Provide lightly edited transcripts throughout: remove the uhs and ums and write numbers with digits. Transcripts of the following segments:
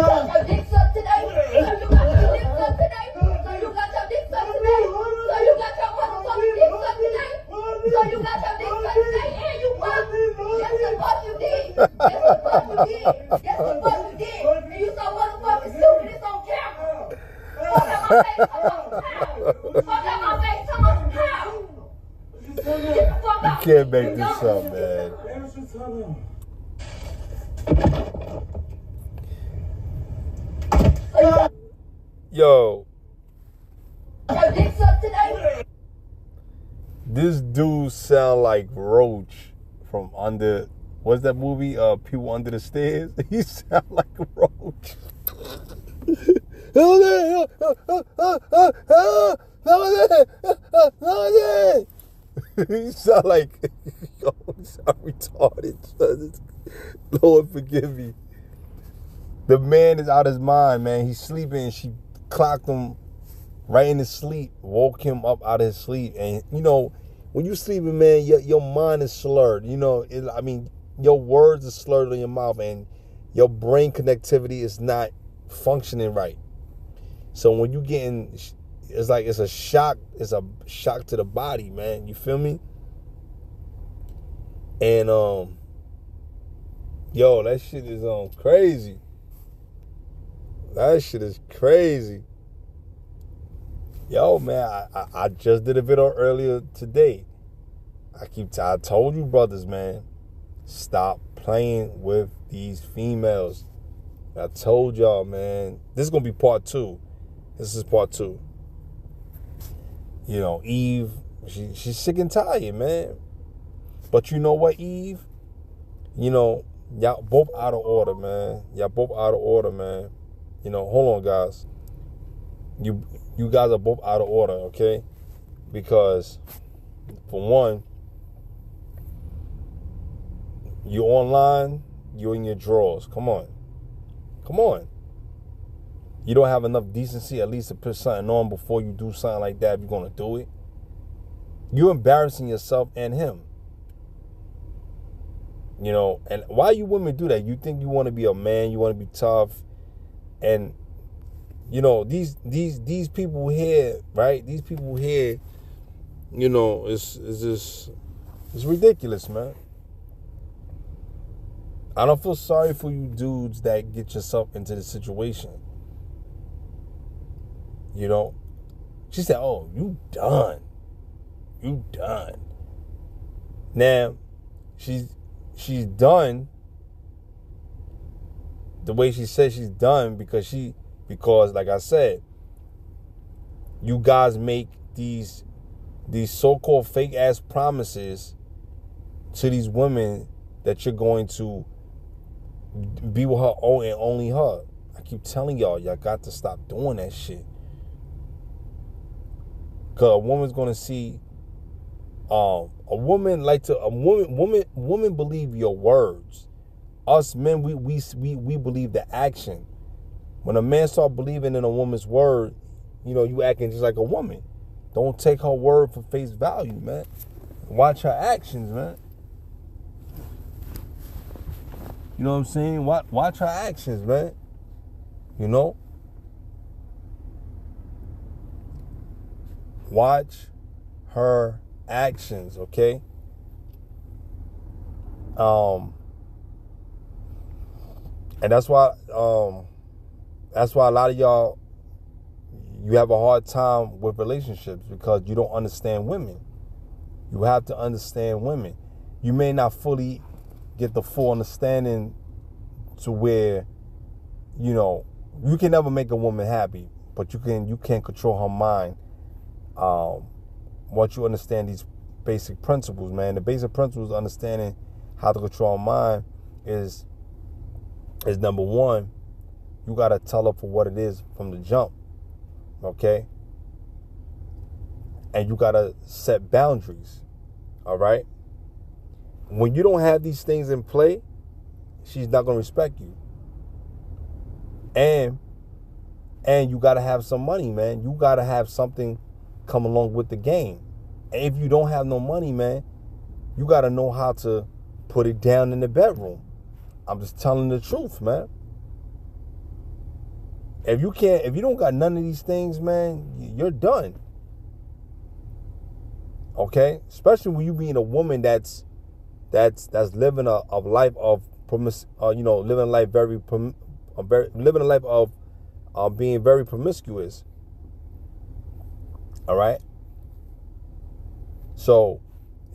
your dick sucked today? So you got your dick sucked today? So you got your dick sucked today? So you got your motherfucking dick sucked today? So you got your dick sucked today? And you fucked? Yes, the fuck you did. Yes, the fuck you did. Yes, the fuck you did. And you so motherfucking stupid. It's on camera. Fuck out my face. Come on, how? Fuck out my face. Come on, how? Get the fuck out. You can't make this up, man. Yo, your dick sucked today? this dude sound like Roach from Under. What's that movie? People Under the Stairs. He sound like Roach. He sound like, yo, he sound retarded. Lord forgive me. The man is out of his mind, man. He's sleeping. She clocked him right in his sleep, woke him up out of his sleep. And, you know, when you sleeping, man, your mind is slurred. You know, your words are slurred in your mouth, and your brain connectivity is not functioning right. So when you getting, it's like it's a shock to the body, man. You feel me? And yo, that shit is crazy. That shit is crazy. Yo, man, I just did a video earlier today. I told you brothers, man, stop playing with these females. I told y'all, man. This is gonna be part 2. This is part 2. You know, Eve, she's sick and tired, man. But you know what, Eve? You know, y'all both out of order, man. Y'all both out of order, man. You know, hold on, guys. You guys are both out of order, okay? Because, for one, you're online, you're in your drawers. Come on. Come on. You don't have enough decency at least to put something on before you do something like that if you're going to do it. You're embarrassing yourself and him. You know, and why you women do that? You think you want to be a man, you want to be tough. And, you know, these people here, right? These people here, you know, it's ridiculous, man. I don't feel sorry for you dudes that get yourself into this situation. You know? She said, oh, you done. You done. Now, she's done the way she said she's done because like I said, you guys make these so-called fake ass promises to these women that you're going to be with her and only her. I keep telling y'all got to stop doing that shit. Cause a woman's gonna see women believe your words. Us men, we believe the action. When a man start believing in a woman's word, you know, you acting just like a woman. Don't take her word for face value, man. Watch her actions, man. You know what I'm saying? Watch her actions, man. You know? Watch her actions, okay? And that's why a lot of y'all, you have a hard time with relationships because you don't understand women. You have to understand women. You may not fully get the full understanding to where, you know, you can never make a woman happy, but you can control her mind. Once you understand these basic principles, man, the basic principles of understanding how to control her mind is number one, you got to tell her for what it is from the jump, okay? And you got to set boundaries, all right? When you don't have these things in play, she's not going to respect you. And you got to have some money, man. You got to have something come along with the game. And if you don't have no money, man, you got to know how to put it down in the bedroom. I'm just telling the truth, man. If you don't got none of these things, man, you're done. Okay? Especially when you being a woman that's living a life of living a life living a life of being very promiscuous. All right? So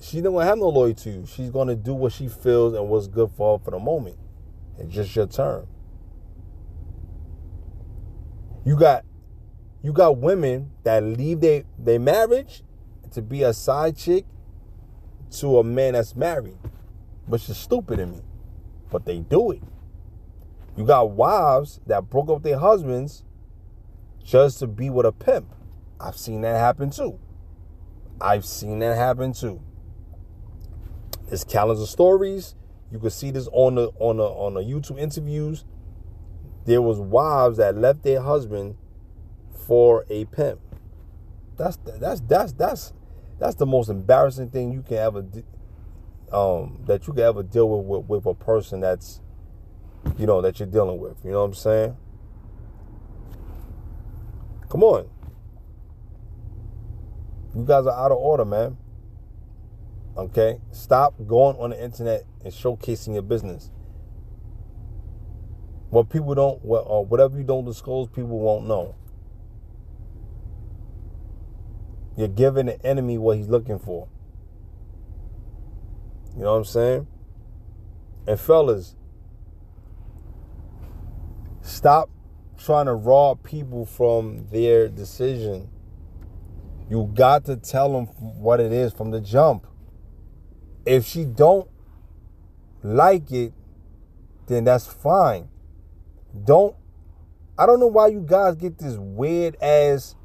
she don't have no loyalty to you. She's gonna do what she feels and what's good for her for the moment. It's just your turn. You got women that leave their marriage to be a side chick to a man that's married, which is stupid in me, but they do it. You got wives that broke up with their husbands just to be with a pimp. I've seen that happen too. There's calendars of stories. You can see this on the YouTube interviews. There was wives that left their husband for a pimp. That's the most embarrassing thing you can ever that you can ever deal with a person that's that you're dealing with. You know what I'm saying? Come on. You guys are out of order, man. Okay? Stop going on the internet and showcasing your business. Whatever you don't disclose, people won't know. You're giving the enemy what he's looking for. You know what I'm saying? And fellas, stop trying to rob people from their decision. You got to tell them what it is from the jump. If she don't like it, then that's fine. I don't know why you guys get this weird ass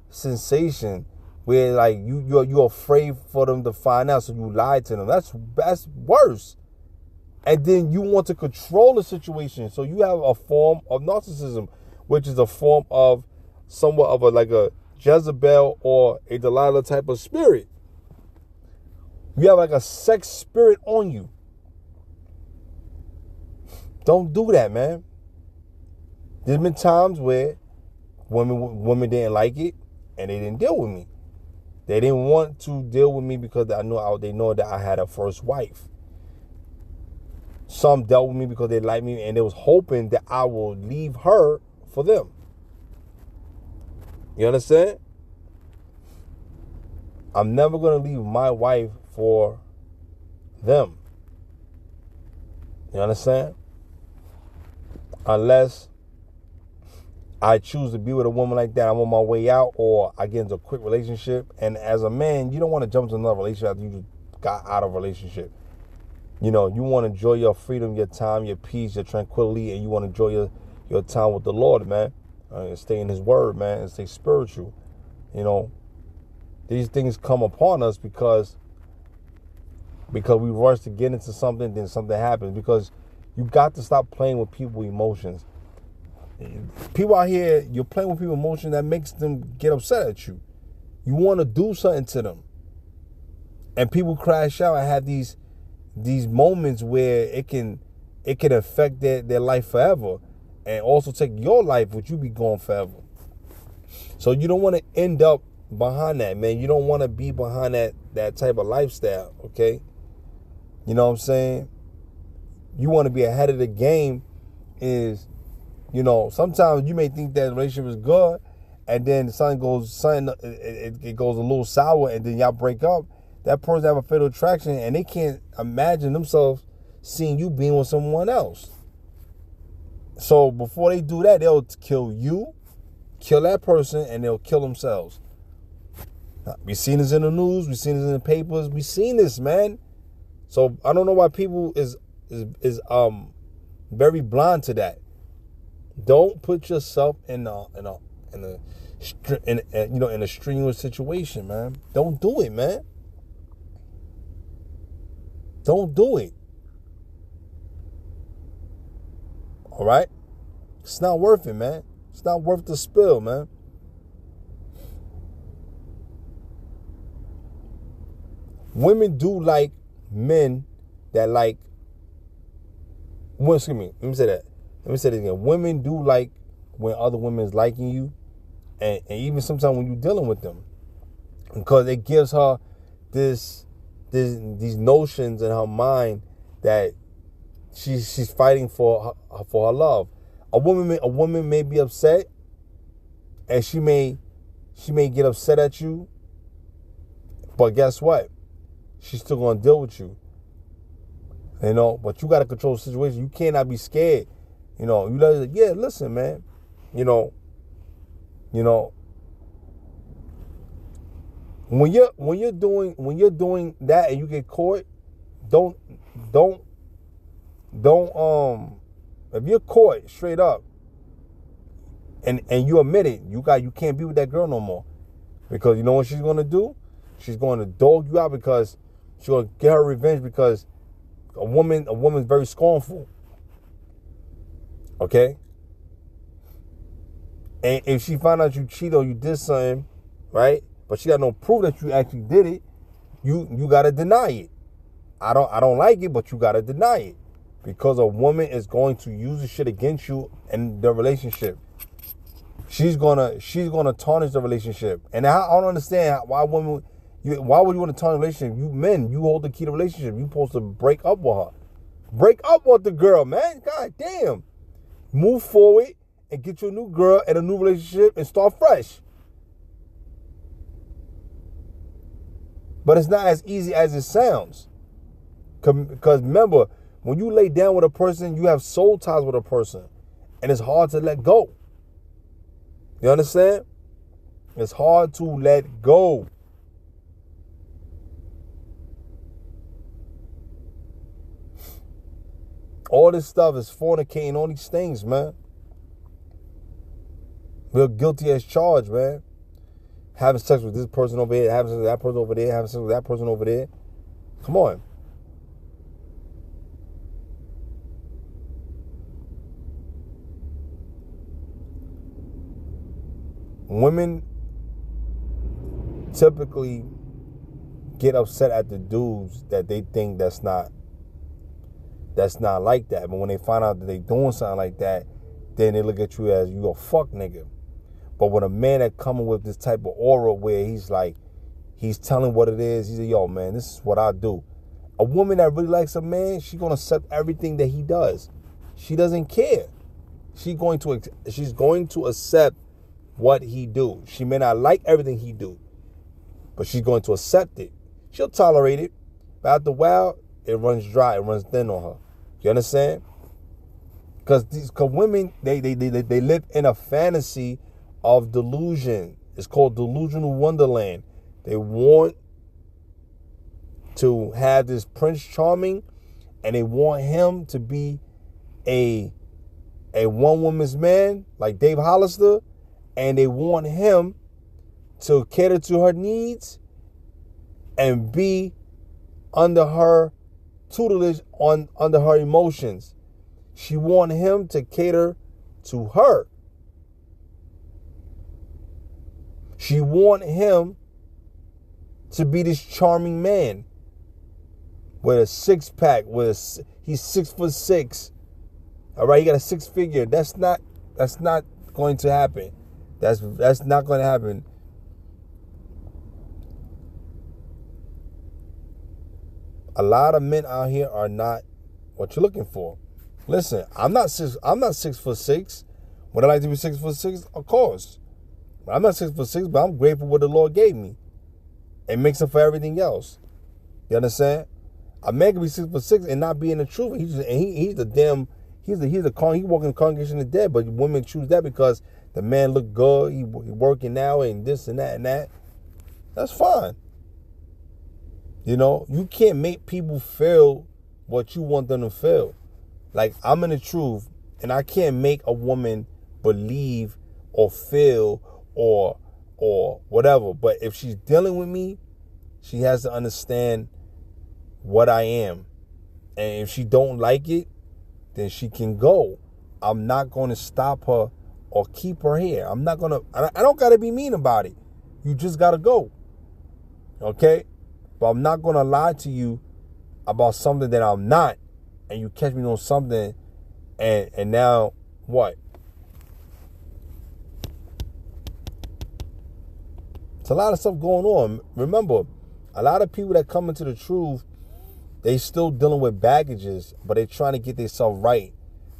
sensation where like you're afraid for them to find out, so you lie to them. That's worse. And then you want to control the situation. So you have a form of narcissism, which is a form of somewhat of a Jezebel or a Delilah type of spirit. You have like a sex spirit on you. Don't do that, man. There's been times where women didn't like it and they didn't deal with me. They didn't want to deal with me because they know that I had a first wife. Some dealt with me because they liked me and they was hoping that I will leave her for them. You understand? I'm never going to leave my wife for them. You understand? Unless I choose to be with a woman like that, I'm on my way out, or I get into a quick relationship. And as a man, you don't want to jump to another relationship after you just got out of a relationship. You want to enjoy your freedom, your time, your peace, your tranquility, and you want to enjoy your time with the Lord, man. And stay in His Word, man, and stay spiritual. These things come upon us because we rush to get into something, then something happens. Because you got to stop playing with people's emotions. People out here, you're playing with people's emotions that makes them get upset at you. You want to do something to them. And people crash out and have these moments where it can affect their life forever. And also take your life, which you be gone forever. So you don't want to end up behind that, man. You don't want to be behind that type of lifestyle, okay? You know what I'm saying? You want to be ahead of the game. Sometimes you may think that relationship is good, and then it goes a little sour, and then y'all break up. That person have a fatal attraction, and they can't imagine themselves seeing you being with someone else. So before they do that, they'll kill you, kill that person, and they'll kill themselves. We've seen this in the news. We've seen this in the papers. We've seen this, man. So I don't know why people is very blind to that. Don't put yourself in a strenuous situation, man. Don't do it, man. Don't do it. All right? It's not worth it, man. It's not worth the spill, man. Women do like men that excuse me. Let me say that again. Women do like when other women is liking you, and even sometimes when you're dealing with them, because it gives her these notions in her mind that she's fighting for her love. A woman may be upset, and she may get upset at you, but guess what? She's still gonna deal with you. But you gotta control the situation. You cannot be scared. You listen, man. When you're doing that and you get caught, don't if you're caught straight up and you admit it, you can't be with that girl no more. Because you know what she's gonna do? She's going to dog you out because she's gonna get her revenge, because a woman's very scornful. Okay? And if she find out you cheated or you did something, right? But she got no proof that you actually did it, you gotta deny it. I don't like it, but you gotta deny it. Because a woman is going to use the shit against you in the relationship. She's gonna tarnish the relationship. And I don't understand why women. Why would you want to tarnish the relationship? You men, you hold the key to the relationship. You supposed to break up with her. Break up with the girl, man. God damn. Move forward and get you a new girl and a new relationship and start fresh. But it's not as easy as it sounds. Because remember, when you lay down with a person, you have soul ties with a person. And it's hard to let go. You understand? It's hard to let go. All this stuff is fornicating, all these things, man. We're guilty as charged, man. Having sex with this person over here, having sex with that person over there, having sex with that person over there. Come on. Women typically get upset at the dudes that they think that's not like that. But when they find out that they doing something like that, then they look at you as you a fuck nigga. But when a man that coming with this type of aura where he's telling what it is, he's like, yo, man, this is what I do. A woman that really likes a man, she's gonna accept everything that he does. She doesn't care. She's going to accept what he do. She may not like everything he do, but she's going to accept it. She'll tolerate it. But after a while, it runs dry, it runs thin on her. You understand? Because women, they live in a fantasy of delusion. It's called delusional wonderland. They want to have this Prince Charming, and they want him to be a one-woman's man like Dave Hollister, and they want him to cater to her needs and be under her tutelage, under her emotions. She want him to cater to her. She want him to be this charming man with a six-pack, he's 6'6". All right, he got a six figure. That's not going to happen. That's not going to happen. A lot of men out here are not what you're looking for. Listen, I'm not 6'6". Would I like to be 6'6"? Of course. I'm not 6'6", but I'm grateful for what the Lord gave me. It makes up for everything else. You understand? A man can be 6'6" and not be in the truth. He walking the congregation of the dead, but women choose that because the man look good, he working out and this and that and that. That's fine. You know, you can't make people feel what you want them to feel. Like, I'm in the truth, and I can't make a woman believe or feel or whatever. But if she's dealing with me, she has to understand what I am. And if she don't like it, then she can go. I'm not going to stop her or keep her here. I don't got to be mean about it. You just got to go. Okay? But I'm not going to lie to you about something that I'm not. And you catch me on something and now what? It's a lot of stuff going on. Remember, a lot of people that come into the truth, they still dealing with baggages, but they're trying to get themselves right.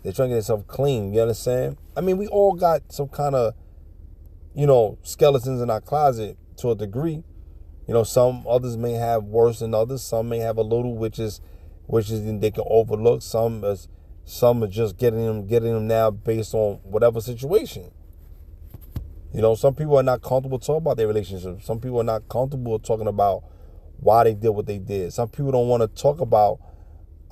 They're trying to get themselves clean. You understand? I mean, we all got some kind of, skeletons in our closet to a degree. Some others may have worse than others. Some may have a little, which is they can overlook. Some are just getting them now based on whatever situation. Some people are not comfortable talking about their relationships. Some people are not comfortable talking about why they did what they did. Some people don't want to talk about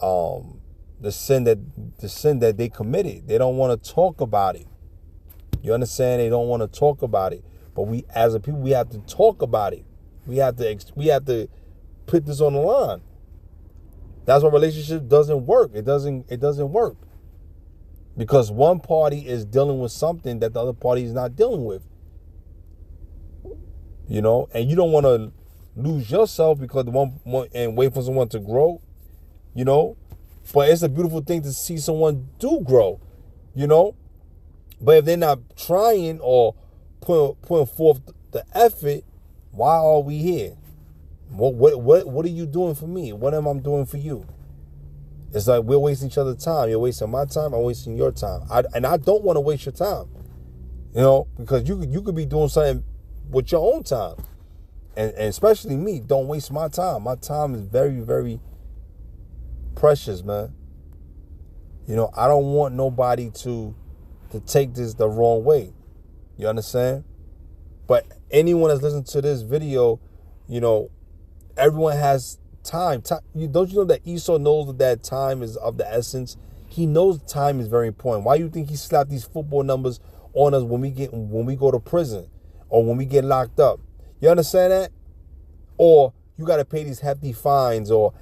the sin that they committed. They don't want to talk about it. You understand? They don't want to talk about it. But we, as a people, we have to talk about it. We have to put this on the line. That's why relationship doesn't work. It doesn't work. Because one party is dealing with something that the other party is not dealing with. And you don't want to lose yourself because one and wait for someone to grow, But it's a beautiful thing to see someone do grow, But if they're not trying or putting forth the effort, why are we here? What are you doing for me? What am I doing for you? It's like we're wasting each other's time. You're wasting my time. I'm wasting your time. And I don't want to waste your time, because you could be doing something with your own time. And especially me, don't waste my time. My time is very, very precious, man. I don't want nobody to take this the wrong way. You understand? But anyone that's listening to this video, everyone has time. Don't you know that Esau knows that time is of the essence? He knows time is very important. Why do you think he slapped these football numbers on us when we go to prison or when we get locked up? You understand that? Or you got to pay these hefty fines or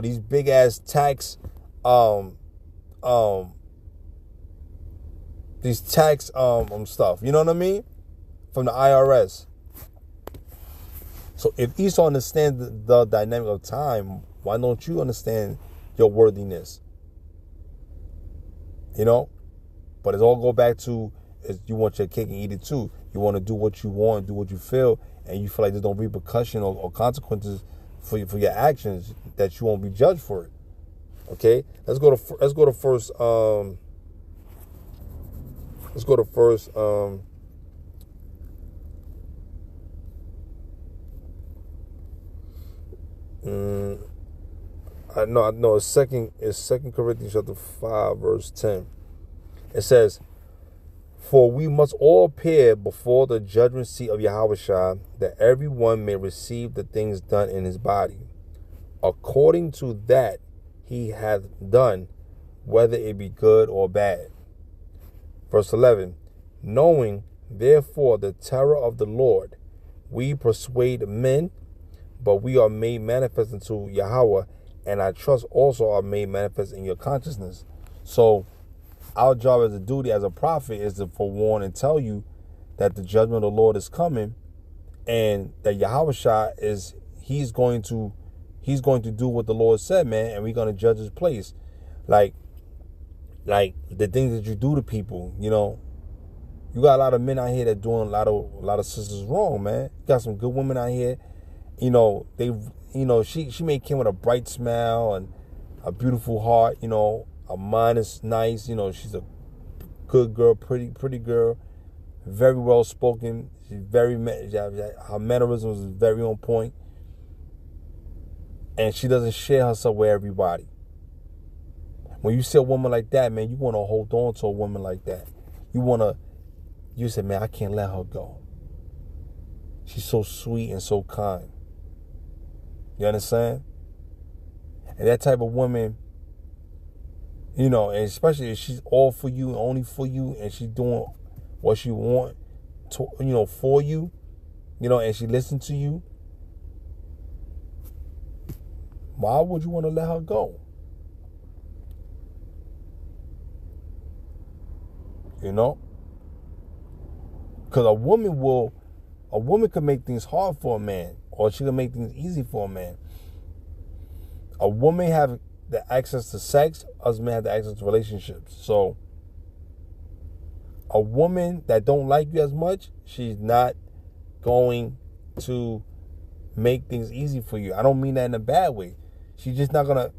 these big ass tax these tax stuff. You know what I mean? From the IRS. So if Esau understands the dynamic of time, why don't you understand your worthiness? But it all go back to you want your cake and eat it too. You want to do what you want, do what you feel, and you feel like there's no repercussion or consequences for your actions, that you won't be judged for it. Okay, let's go to first. Let's go to first. It's Second Corinthians chapter 5, verse 10. It says, "For we must all appear before the judgment seat of Yahushua, that everyone may receive the things done in his body, according to that he hath done, whether it be good or bad." Verse 11, "Knowing therefore the terror of the Lord, we persuade men, but we are made manifest unto Yahweh, and I trust also are made manifest in your consciousness." So our job as a duty, as a prophet, is to forewarn and tell you that the judgment of the Lord is coming, and that Yahushua he's going to do what the Lord said, man, and we're going to judge his place. Like the things that you do to people, you got a lot of men out here that doing a lot of sisters wrong, man. You got some good women out here. She may came with a bright smile and a beautiful heart. Her mind is nice. She's a good girl, pretty girl, very well spoken. Her mannerisms is very on point, and she doesn't share herself with everybody. When you see a woman like that, man, you want to hold on to a woman like that. You say, man, I can't let her go. She's so sweet and so kind. You understand? And that type of woman, and especially if she's all for you, only for you, and she's doing what she want to, for you, and she listens to you, why would you want to let her go? Because a woman can make things hard for a man, or she can make things easy for a man. A woman have the access to sex, us men have the access to relationships. So a woman that don't like you as much, she's not going to make things easy for you. I don't mean that in a bad way. She's just not gonna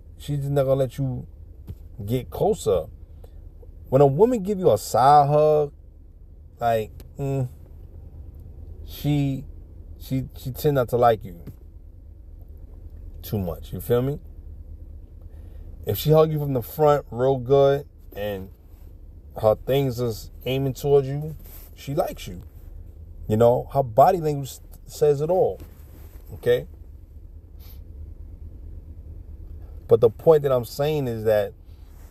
let you get closer. When a woman give you a side hug, like, she tend not to like you too much. You feel me? If she hug you from the front real good and her things is aiming towards you, she likes you. You know, her body language says it all. Okay? But the point that I'm saying is that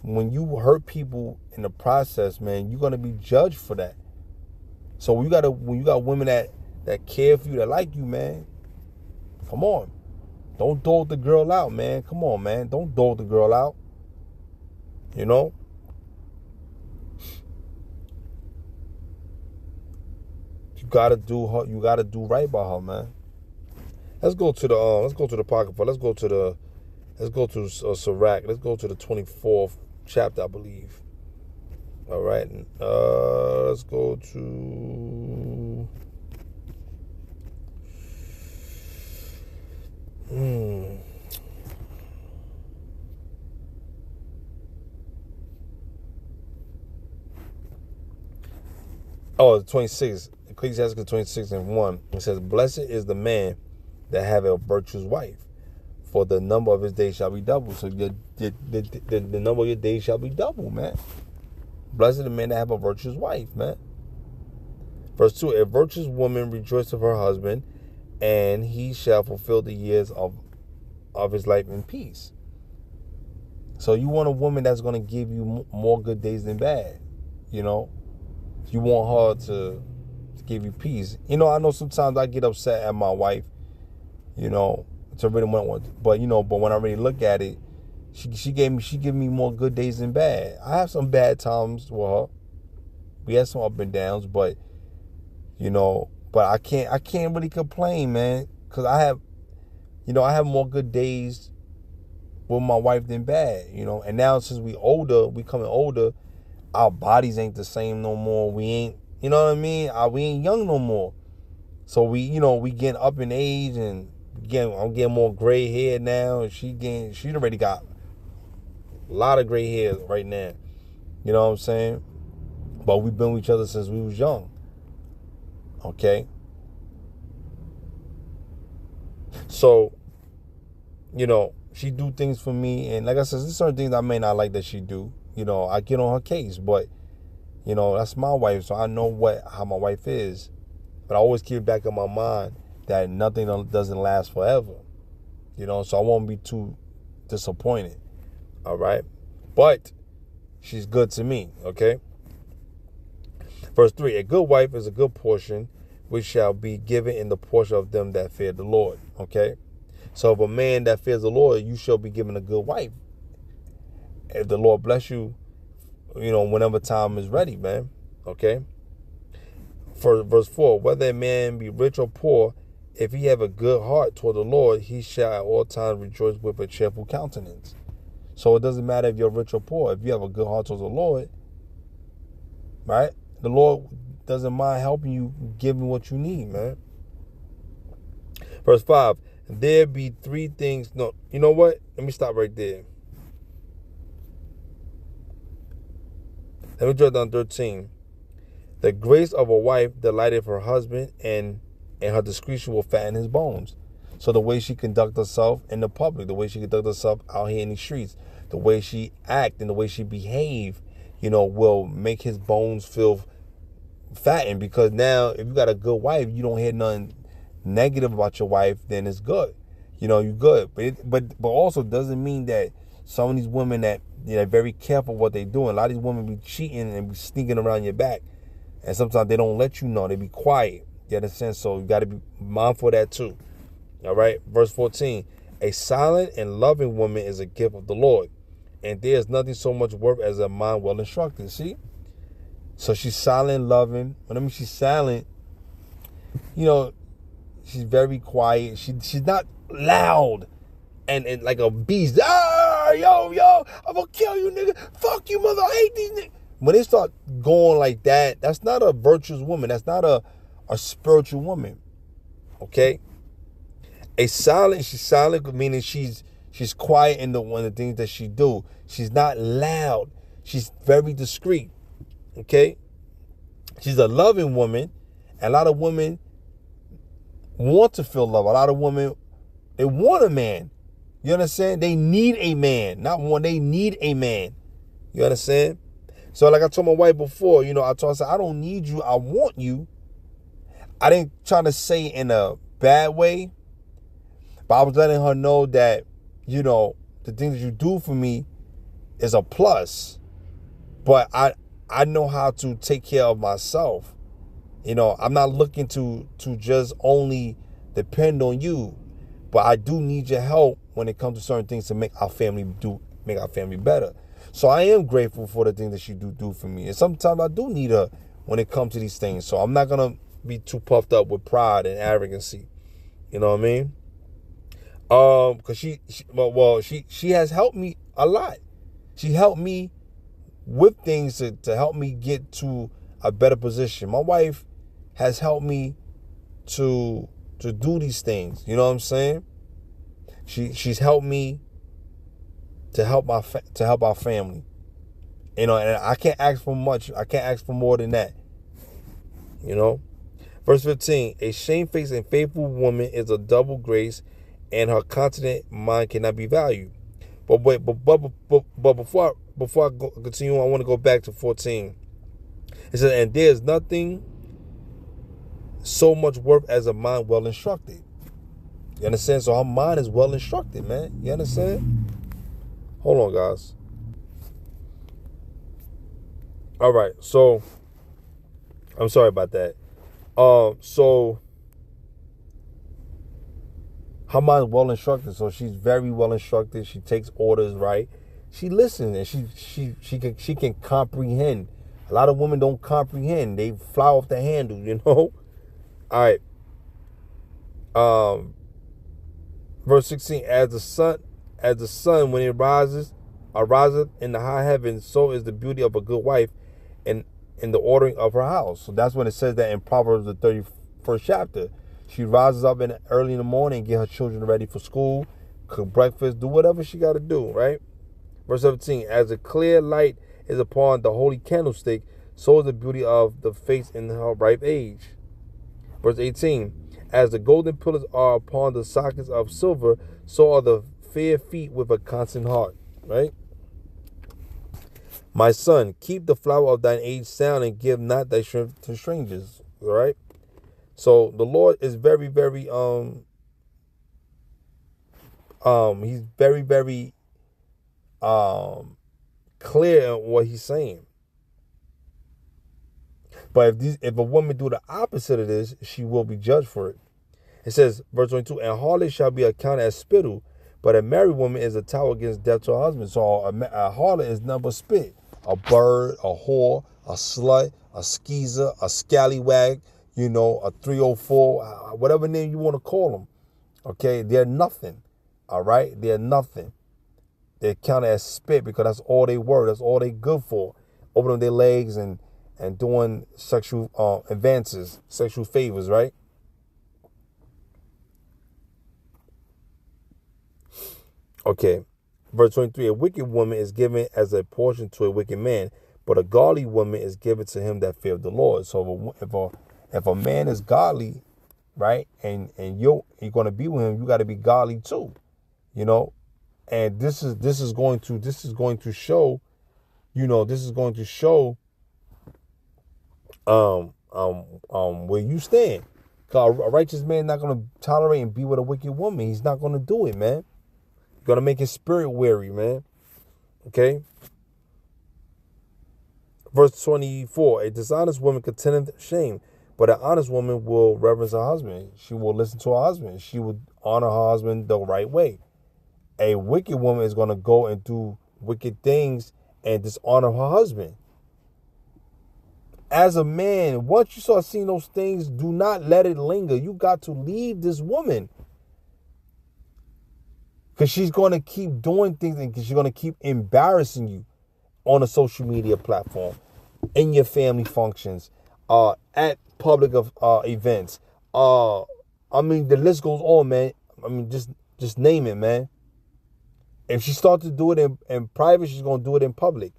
when you hurt people in the process, man, you're gonna be judged for that. So when you got women that care for you, that like you, man, come on. Don't dole the girl out, man. Come on, man. Don't dole the girl out. You know? You gotta do right by her, man. Let's go to the Apocrypha. Let's go to Sirach. Let's go to the 24th chapter, I believe. All right. Let's go to the 26th. Ecclesiastes 26:1. It says, "Blessed is the man that have a virtuous wife, for the number of his days shall be double." So the number of your days shall be double, man. Blessed is the man that have a virtuous wife, man. Verse 2, "A virtuous woman rejoiceth of her husband, and he shall fulfill the years of his life in peace." So you want a woman that's going to give you more good days than bad, you know? You want her to give you peace. You know, I know sometimes I get upset at my wife, you know, to really want, but when I really look at it, she give me more good days than bad. I have some bad times with her. We had some up and downs, but I can't really complain, man, because I have more good days with my wife than bad, and now since we coming older, our bodies ain't the same no more. We ain't, you know what I mean? We ain't young no more. So we getting up in age, and I'm getting more gray hair now, and she already got a lot of gray hair right now. You know what I'm saying? But we've been with each other since we was young. Okay? So, she do things for me, and like I said, there's certain things I may not like that she do. I get on her case, but that's my wife, so I know how my wife is. But I always keep it back in my mind that nothing doesn't last forever. So I won't be too disappointed. All right? But she's good to me, okay? Verse 3, "A good wife is a good portion, which shall be given in the portion of them that fear the Lord." Okay? So if a man that fears the Lord, you shall be given a good wife. If the Lord bless you, whenever time is ready, man. Okay? For verse 4, "Whether a man be rich or poor, if he have a good heart toward the Lord, he shall at all times rejoice with a cheerful countenance." So it doesn't matter if you're rich or poor. If you have a good heart towards the Lord, right? The Lord doesn't mind helping you, giving what you need, man. Verse 5, "There be three things." No, you know what? Let me stop right there. Let me draw down 13. "The grace of a wife delighteth her husband, and her discretion will fatten his bones." So the way she conduct herself in the public, the way she conduct herself out here in the streets, the way she act and the way she behave, will make his bones feel fattened. Because now, if you got a good wife, you don't hear nothing negative about your wife, then it's good. You're good. But also doesn't mean that some of these women that they're very careful what they're doing. A lot of these women be cheating and be sneaking around your back, and sometimes they don't let you know. They be quiet. You understand? So you got to be mindful of that too. All right. Verse 14, "A silent and loving woman is a gift of the Lord, and there is nothing so much worth as a mind well instructed." See? So she's silent, loving. When I mean she's silent, she's very quiet. She's not loud and like a beast. Yo, I'm gonna kill you, nigga. Fuck you, mother. I hate these niggas. When they start going like that, that's not a virtuous woman. That's not a spiritual woman. Okay? She's silent, meaning she's quiet in one of the things that she do. She's not loud. She's very discreet. Okay? She's a loving woman. A lot of women want to feel love. A lot of women, they want a man. You understand? They need a man. Not one, they need a man. You understand? So like I told my wife before, I told her, I said, I don't need you. I want you. I didn't try to say it in a bad way, but I was letting her know that, the things you do for me is a plus. But I know how to take care of myself. I'm not looking to just only depend on you, but I do need your help when it comes to certain things to make our family better. So I am grateful for the things that she do for me. And sometimes I do need her when it comes to these things. So I'm not going to be too puffed up with pride and arrogancy. You know what I mean? Because she has helped me a lot. She helped me with things to help me get to a better position. My wife has helped me to do these things. You know what I'm saying? She's helped me to help our family. And I can't ask for much. I can't ask for more than that. Verse 15, a shamefaced and faithful woman is a double grace, and her continent mind cannot be valued. But before I continue, I want to go back to 14. It says, and there is nothing so much worth as a mind well instructed. You understand? So her mind is well instructed, man. You understand? Hold on, guys. All right, so I'm sorry about that. So her mind is well instructed, so she's very well instructed. She takes orders, right? She listens and she can comprehend. A lot of women don't comprehend; they fly off the handle, All right. Verse 16: as the sun when it ariseth in the high heavens, so is the beauty of a good wife, and in the ordering of her house. So that's when it says that in Proverbs the 31st chapter. She rises up early in the morning, get her children ready for school, cook breakfast, do whatever she got to do, right? Verse 17, as a clear light is upon the holy candlestick, so is the beauty of the face in her ripe age. Verse 18, as the golden pillars are upon the sockets of silver, so are the fair feet with a constant heart, right? My son, keep the flower of thine age sound and give not thy strength to strangers, all right? So the Lord is very, very, he's very, very clear on what he's saying. But if a woman do the opposite of this, she will be judged for it. It says, verse 22, and harlot shall be accounted as spittle, but a married woman is a tower against death to her husband. So a harlot is nothing but spit. A bird, a whore, a slut, a skeezer, a scallywag, a 304, whatever name you want to call them. Okay, they're nothing. All right, they're nothing. They're counted as spit because that's all they were. That's all they good for. Opening their legs and doing sexual advances, sexual favors, right? Okay, verse 23, a wicked woman is given as a portion to a wicked man, but a godly woman is given to him that feareth the Lord. So if a man is godly, right, and you're going to be with him, you got to be godly too, And this is going to show where you stand. Cause a righteous man not going to tolerate and be with a wicked woman. He's not going to do it, man. Going to make his spirit weary, man. Okay. Verse 24, a dishonest woman contendeth shame, but an honest woman will reverence her husband. She will listen to her husband. She will honor her husband the right way. A wicked woman is going to go and do wicked things and dishonor her husband. As a man, once you start seeing those things, do not let it linger. You got to leave this woman. Because she's going to keep doing things and she's going to keep embarrassing you on a social media platform, in your family functions, at public events, I mean, the list goes on, man. I mean, just name it, man. If she starts to do it in private, she's going to do it in public.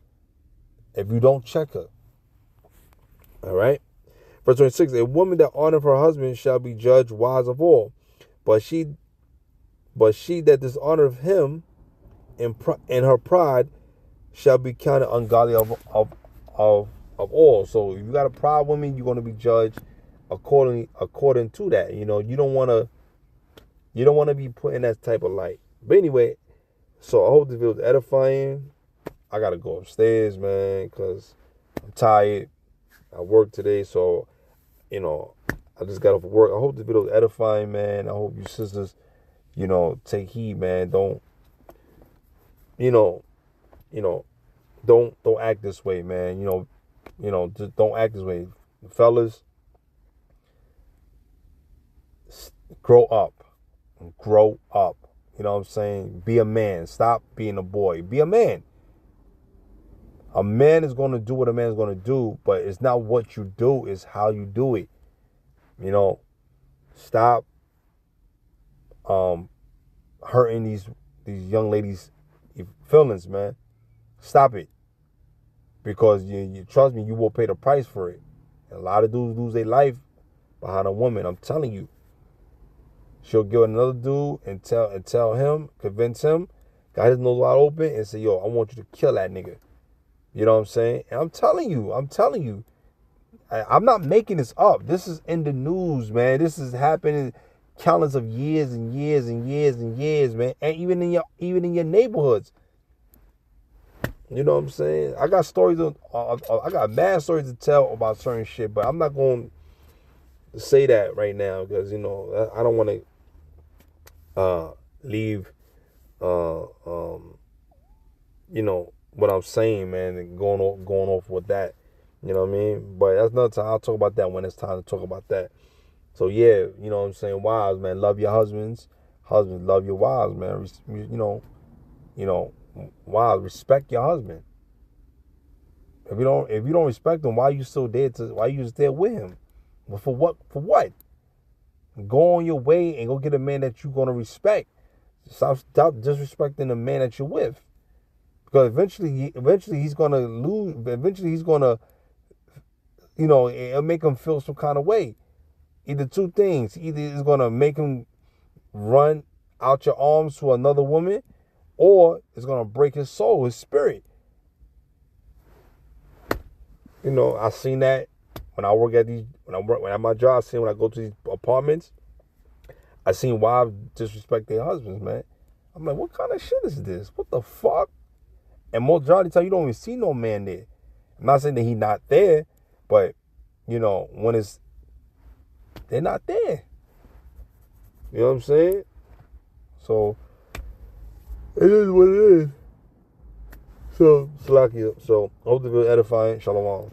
If you don't check her. All right? Verse 26, a woman that honoreth her husband shall be judged wise of all. But she that dishonoreth him in her pride shall be counted ungodly of all. So if you got a proud woman, you're going to be judged according to that. You know, you don't want to be put in that type of light. But anyway, so I hope this video was edifying. I got to go upstairs, man, because I'm tired. I worked today, so, you know, I just got off work. I hope this video was edifying, man. I hope you sisters, you know, take heed, man. Don't act this way, man. You know, just don't act this way. Fellas, grow up. Grow up. You know what I'm saying? Be a man. Stop being a boy. Be a man. A man is going to do what a man is going to do, but it's not what you do, it's how you do it. You know, stop hurting these young ladies' feelings, man. Stop it. Because you trust me, you will pay the price for it. And a lot of dudes lose their life behind a woman. I'm telling you. She'll get another dude and tell him, convince him, got his nose wide open, and say, yo, I want you to kill that nigga. You know what I'm saying? And I'm telling you, I'm not making this up. This is in the news, man. This is happening countless of years and years and years and years, man. And even in your neighborhoods. You know what I'm saying? I got stories. I got mad stories to tell about certain shit, but I'm not going to say that right now because, you know, I don't want to leave, you know, what I'm saying, man, and going off with that. You know what I mean? But that's another time. I'll talk about that when it's time to talk about that. So, yeah, you know what I'm saying? Wives, man, love your husbands. Husbands, love your wives, man. You know, wives, respect your husband. If you don't respect him, why are you still there with him? Well, for what? Go on your way and go get a man that you're gonna respect. Stop disrespecting the man that you're with. Because eventually he's gonna lose. Eventually he's gonna, you know, it'll make him feel some kind of way. Either two things. Either it's gonna make him run out your arms to another woman, or it's gonna break his soul, his spirit. You know, I seen that when I work at when I'm at my job. I seen when I go to these apartments. I seen wives disrespect their husbands, man. I'm like, what kind of shit is this? What the fuck? And majority of the time, you don't even see no man there. I'm not saying that he's not there, but, you know, they're not there. You know what I'm saying? So, it is what it is. So, Salakia. So, hope the video edifying. Shalom.